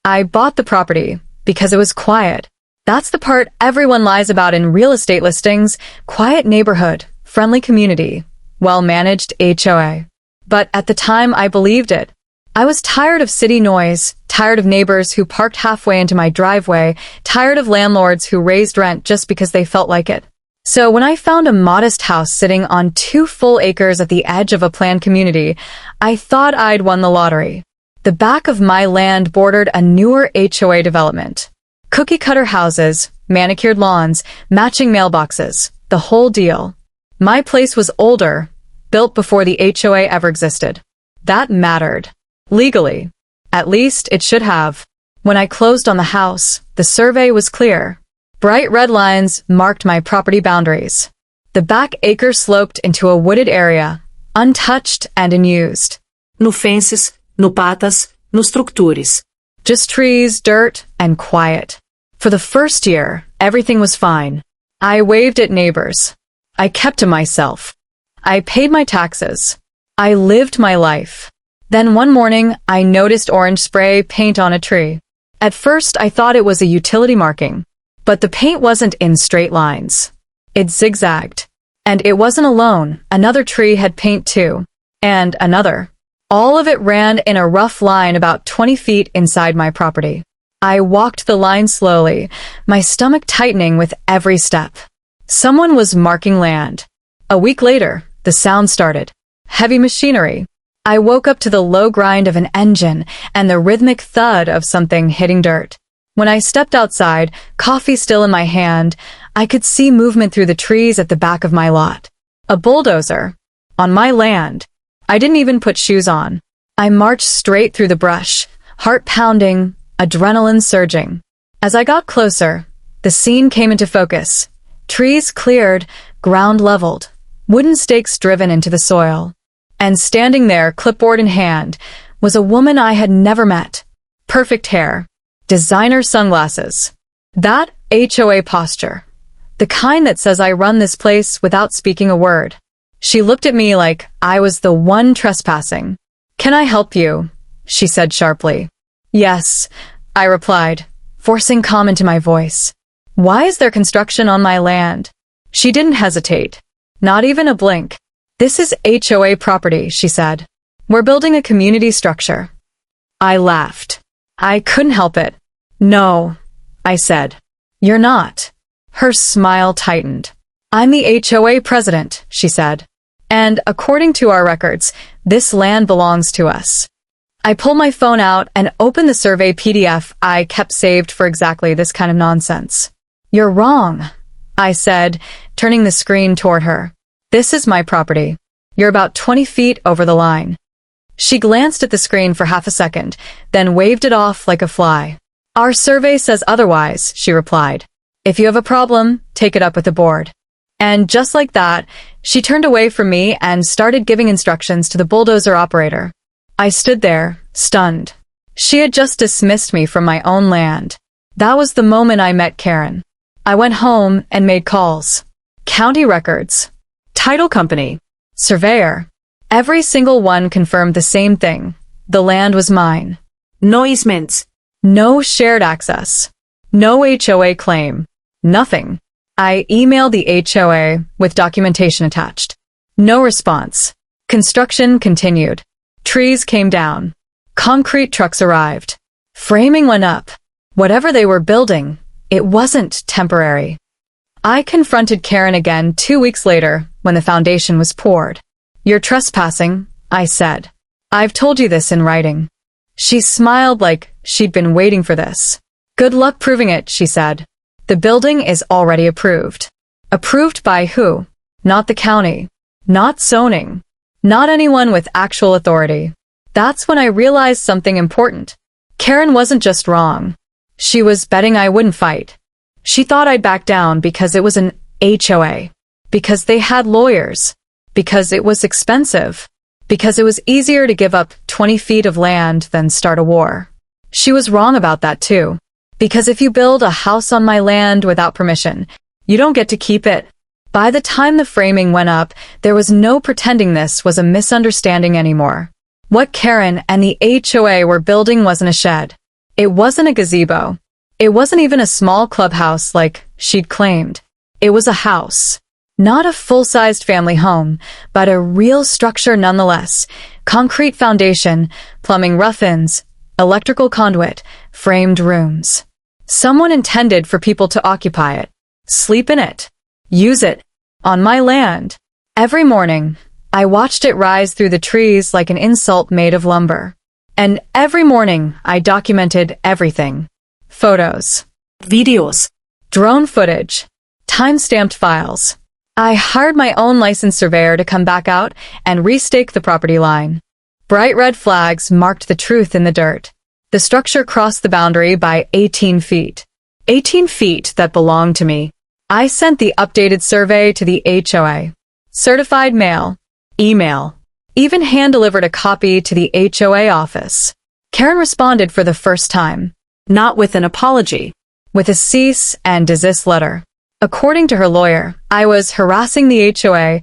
I bought the property because it was quiet. That's the part everyone lies about in real estate listings: quiet neighborhood, friendly community, well-managed HOA. But at the time, I believed it. I was tired of city noise, tired of neighbors who parked halfway into my driveway, tired of landlords who raised rent just because they felt like it. So when I found a modest house sitting on 2 full acres at the edge of a planned community, I thought I'd won the lottery. The back of my land bordered a newer HOA development. Cookie-cutter houses, manicured lawns, matching mailboxes, the whole deal. My place was older, built before the HOA ever existed. That mattered. Legally. At least it should have. When I closed on the house, the survey was clear. Bright red lines marked my property boundaries. The back acre sloped into a wooded area, untouched and unused. No fences, no patas, no structures. Just trees, dirt, and quiet. For the first year, everything was fine. I waved at neighbors. I kept to myself. I paid my taxes. I lived my life. Then one morning, I noticed orange spray paint on a tree. At first, I thought it was a utility marking. But the paint wasn't in straight lines. It zigzagged. And it wasn't alone. Another tree had paint too. And another. All of it ran in a rough line about 20 feet inside my property. I walked the line slowly, my stomach tightening with every step. Someone was marking land. A week later, the sound started. Heavy machinery. I woke up to the low grind of an engine and the rhythmic thud of something hitting dirt. When I stepped outside, coffee still in my hand, I could see movement through the trees at the back of my lot. A bulldozer. On my land. I didn't even put shoes on. I marched straight through the brush, heart pounding, adrenaline surging. As I got closer, the scene came into focus. Trees cleared, ground leveled, wooden stakes driven into the soil. And standing there, clipboard in hand, was a woman I had never met. Perfect hair. Designer sunglasses. That HOA posture. The kind that says I run this place without speaking a word. She looked at me like I was the one trespassing. "Can I help you?" she said sharply. "Yes," I replied, forcing calm into my voice. "Why is there construction on my land?" She didn't hesitate. Not even a blink. "This is HOA property," she said. "We're building a community structure." I laughed. I couldn't help it. "No," I said. "You're not." Her smile tightened. "I'm the HOA president," she said. "And according to our records, this land belongs to us." I pulled my phone out and opened the survey PDF I kept saved for exactly this kind of nonsense. "You're wrong," I said, turning the screen toward her. "This is my property. You're about 20 feet over the line." She glanced at the screen for half a second, then waved it off like a fly. "Our survey says otherwise," she replied. "If you have a problem, take it up with the board." And just like that, she turned away from me and started giving instructions to the bulldozer operator. I stood there, stunned. She had just dismissed me from my own land. That was the moment I met Karen. I went home and made calls. County records. Title company. Surveyor. Every single one confirmed the same thing. The land was mine. No easements. No shared access. No HOA claim. Nothing. I emailed the HOA with documentation attached. No response. Construction continued. Trees came down. Concrete trucks arrived. Framing went up. Whatever they were building, it wasn't temporary. I confronted Karen again 2 weeks later when the foundation was poured. "You're trespassing," I said. "I've told you this in writing." She smiled like she'd been waiting for this. "Good luck proving it," she said. "The building is already approved." Approved by who? Not the county. Not zoning. Not anyone with actual authority. That's when I realized something important. Karen wasn't just wrong. She was betting I wouldn't fight. She thought I'd back down because it was an HOA. Because they had lawyers. Because it was expensive. Because it was easier to give up 20 feet of land than start a war. She was wrong about that too. Because if you build a house on my land without permission, you don't get to keep it. By the time the framing went up, there was no pretending this was a misunderstanding anymore. What Karen and the HOA were building wasn't a shed. It wasn't a gazebo. It wasn't even a small clubhouse like she'd claimed. It was a house. Not a full-sized family home, but a real structure nonetheless. Concrete foundation, plumbing rough-ins, electrical conduit, framed rooms. Someone intended for people to occupy it, sleep in it, use it, on my land. Every morning, I watched it rise through the trees like an insult made of lumber. And every morning, I documented everything. Photos, Videos. drone footage, time-stamped files. I hired my own licensed surveyor to come back out and restake the property line. Bright red flags marked the truth in the dirt. The structure crossed the boundary by 18 feet. 18 feet that belonged to me. I sent the updated survey to the HOA. Certified mail, email, even hand-delivered a copy to the HOA office. Karen responded for the first time, Not with an apology. with a cease and desist letter. According to her lawyer, I was harassing the HOA,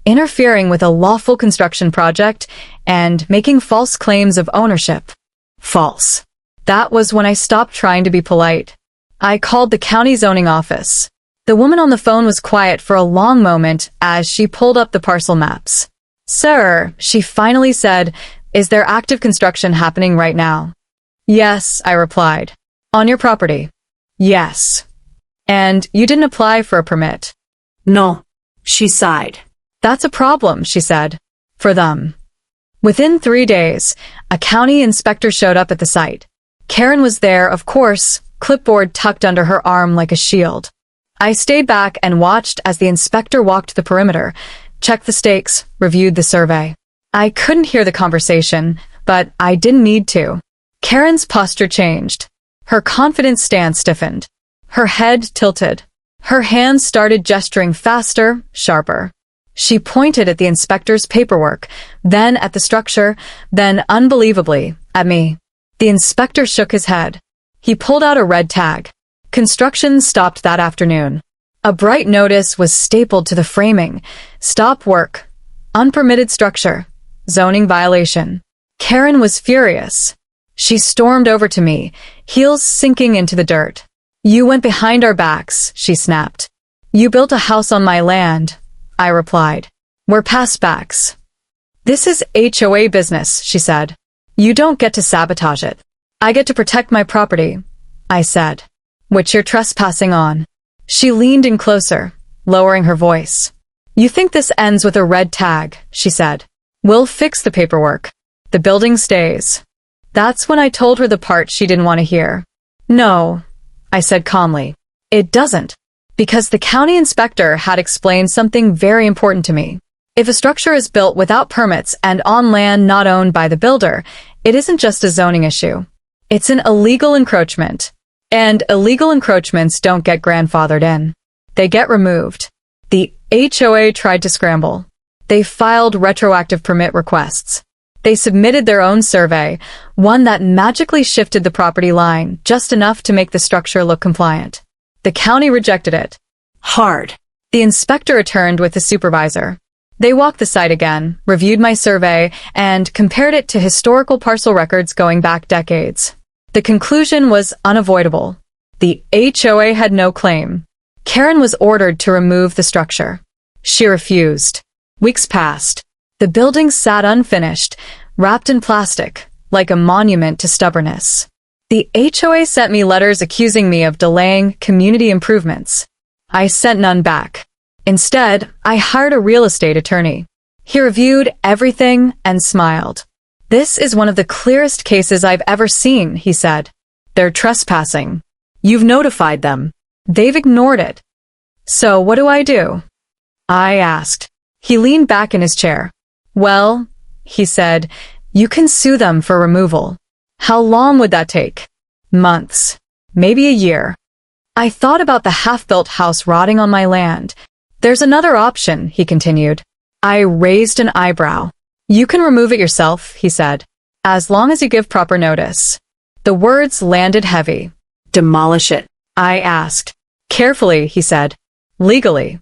interfering with a lawful construction project, and making false claims of ownership. False. That was when I stopped trying to be polite. I called the county zoning office. The woman on the phone was quiet for a long moment as she pulled up the parcel maps. Sir, she finally said, is there active construction happening right now? Yes, I replied. On your property? Yes. And you didn't apply for a permit? No. She sighed. That's a problem, she said. For them. Within 3 days, a county inspector showed up at the site. Karen was there, of course, clipboard tucked under her arm like a shield. I stayed back and watched as the inspector walked the perimeter, checked the stakes, reviewed the survey. I couldn't hear the conversation, but I didn't need to. Karen's posture changed. Her confident stance stiffened. Her head tilted. Her hands started gesturing faster, sharper. She pointed at the inspector's paperwork, then at the structure, then, unbelievably, at me. The inspector shook his head. He pulled out a red tag. Construction stopped that afternoon. A bright notice was stapled to the framing. Stop work. Unpermitted structure. Zoning violation. Karen was furious. She stormed over to me, heels sinking into the dirt. You went behind our backs, she snapped. You built a house on my land, I replied. We're past backs. This is HOA business, she said. You don't get to sabotage it. I get to protect my property, I said, which you're trespassing on. She leaned in closer, lowering her voice. You think this ends with a red tag, she said. We'll fix the paperwork. The building stays. That's when I told her the part she didn't want to hear. No, I said calmly. It doesn't. Because the county inspector had explained something very important to me. If a structure is built without permits and on land not owned by the builder, it isn't just a zoning issue. It's an illegal encroachment. And illegal encroachments don't get grandfathered in. They get removed. The HOA tried to scramble. They filed retroactive permit requests. They submitted their own survey, one that magically shifted the property line just enough to make the structure look compliant. The county rejected it. Hard. The inspector returned with the supervisor. They walked the site again, reviewed my survey, and compared it to historical parcel records going back decades. The conclusion was unavoidable. The HOA had no claim. Karen was ordered to remove the structure. She refused. Weeks passed. The building sat unfinished, wrapped in plastic, like a monument to stubbornness. The HOA sent me letters accusing me of delaying community improvements. I sent none back. Instead, I hired a real estate attorney. He reviewed everything and smiled. This is one of the clearest cases I've ever seen, he said. They're trespassing. You've notified them. They've ignored it. So what do I do? I asked. He leaned back in his chair. Well, he said, you can sue them for removal. How long would that take? Months. Maybe a year. I thought about the half-built house rotting on my land. There's another option, he continued. I raised an eyebrow. You can remove it yourself, he said, as long as you give proper notice. The words landed heavy. Demolish it. I asked. Carefully, he said. Legally.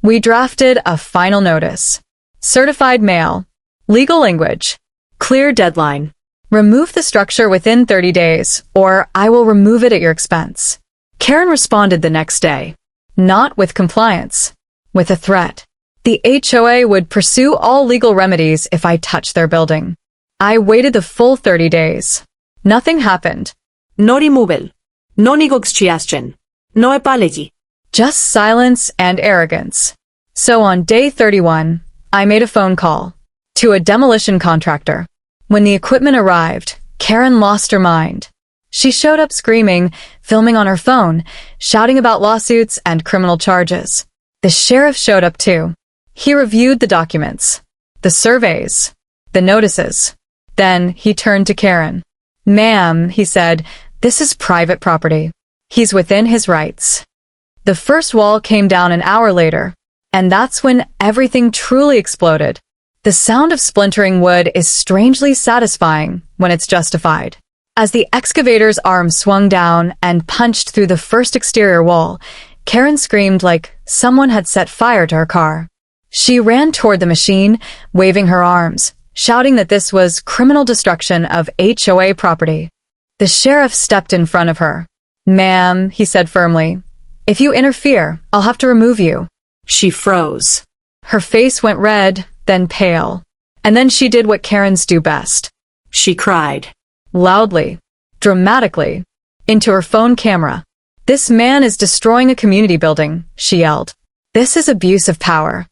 We drafted a final notice. Certified mail. Legal language. Clear deadline. Remove the structure within 30 days, or I will remove it at your expense. Karen responded the next day, not with compliance, with a threat. The HOA would pursue all legal remedies if I touched their building. I waited the full 30 days. Nothing happened. No removal. No negotiation. No apology. Just silence and arrogance. So on day 31, I made a phone call to a demolition contractor. When the equipment arrived, Karen lost her mind. She showed up screaming, filming on her phone, shouting about lawsuits and criminal charges. The sheriff showed up too. He reviewed the documents, the surveys, the notices. Then he turned to Karen. "Ma'am," he said, "this is private property. He's within his rights." The first wall came down an hour later, and that's when everything truly exploded. The sound of splintering wood is strangely satisfying when it's justified. As the excavator's arm swung down and punched through the first exterior wall, Karen screamed like someone had set fire to her car. She ran toward the machine, waving her arms, shouting that this was criminal destruction of HOA property. The sheriff stepped in front of her. "Ma'am," he said firmly, "if you interfere, I'll have to remove you." She froze. Her face went red, then pale. And then she did what Karens do best. She cried. Loudly, dramatically, into her phone camera. "This man is destroying a community building," she yelled. "This is abuse of power."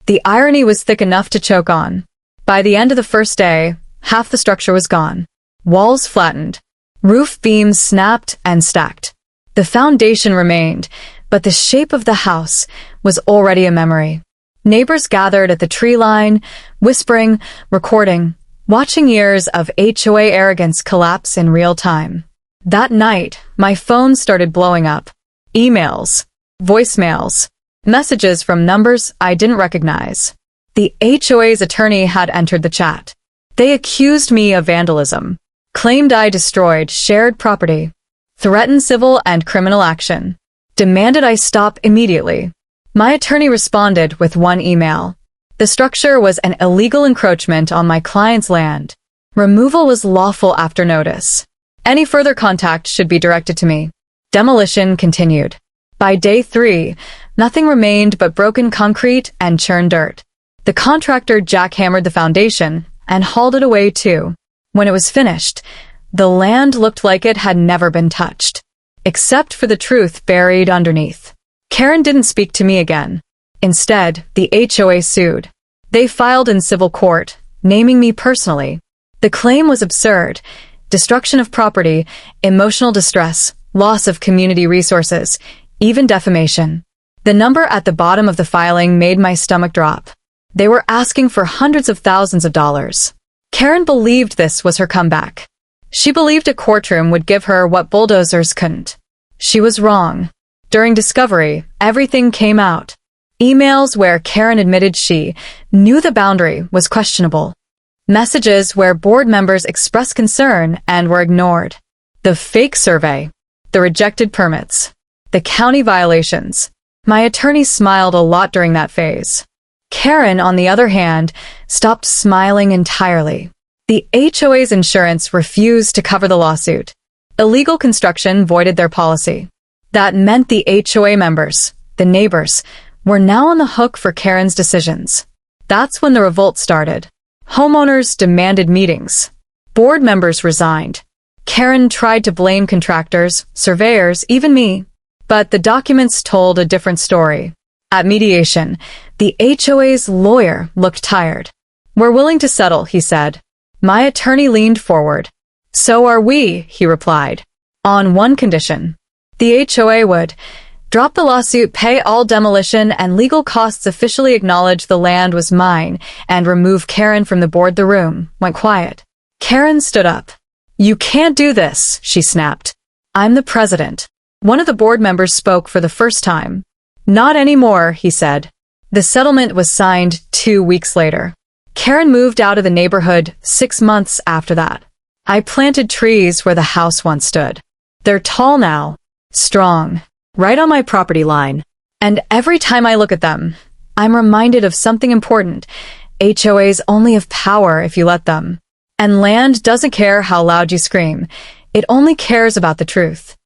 The irony was thick enough to choke on. By the end of the first day, half the structure was gone. Walls flattened. Roof beams snapped and stacked. The foundation remained, but the shape of the house was already a memory. Neighbors gathered at the tree line, whispering, recording, watching years of HOA arrogance collapse in real time. That night, my phone started blowing up. Emails, voicemails, messages from numbers I didn't recognize. The HOA's attorney had entered the chat. They accused me of vandalism, claimed I destroyed shared property, threatened civil and criminal action, demanded I stop immediately. My attorney responded with one email. The structure was an illegal encroachment on my client's land. Removal was lawful after notice. Any further contact should be directed to me. Demolition continued. By day 3, nothing remained but broken concrete and churned dirt. The contractor jackhammered the foundation and hauled it away too. When it was finished, the land looked like it had never been touched, except for the truth buried underneath. Karen didn't speak to me again. Instead, the HOA sued. They filed in civil court, naming me personally. The claim was absurd. Destruction of property, emotional distress, loss of community resources, even defamation. The number at the bottom of the filing made my stomach drop. They were asking for hundreds of thousands of dollars. Karen believed this was her comeback. She believed a courtroom would give her what bulldozers couldn't. She was wrong. During discovery, everything came out. Emails where Karen admitted she knew the boundary was questionable. Messages where board members expressed concern and were ignored. The fake survey. The rejected permits. The county violations. My attorney smiled a lot during that phase. Karen, on the other hand, stopped smiling entirely. The HOA's insurance refused to cover the lawsuit. Illegal construction voided their policy. That meant the HOA members, the neighbors, were now on the hook for Karen's decisions. That's when the revolt started. Homeowners demanded meetings. Board members resigned. Karen tried to blame contractors, surveyors, even me. But the documents told a different story. At mediation, the HOA's lawyer looked tired. "We're willing to settle," he said. My attorney leaned forward. "So are we," he replied. "On one condition. The HOA would drop the lawsuit, pay all demolition and legal costs, officially acknowledge the land was mine, and remove Karen from the board." The room went quiet. Karen stood up. "You can't do this," she snapped. "I'm the president." One of the board members spoke for the first time. "Not anymore," he said. The settlement was signed 2 weeks later. Karen moved out of the neighborhood 6 months after that. I planted trees where the house once stood. They're tall now, strong, right on my property line. And every time I look at them, I'm reminded of something important. HOAs only have power if you let them. And land doesn't care how loud you scream. It only cares about the truth.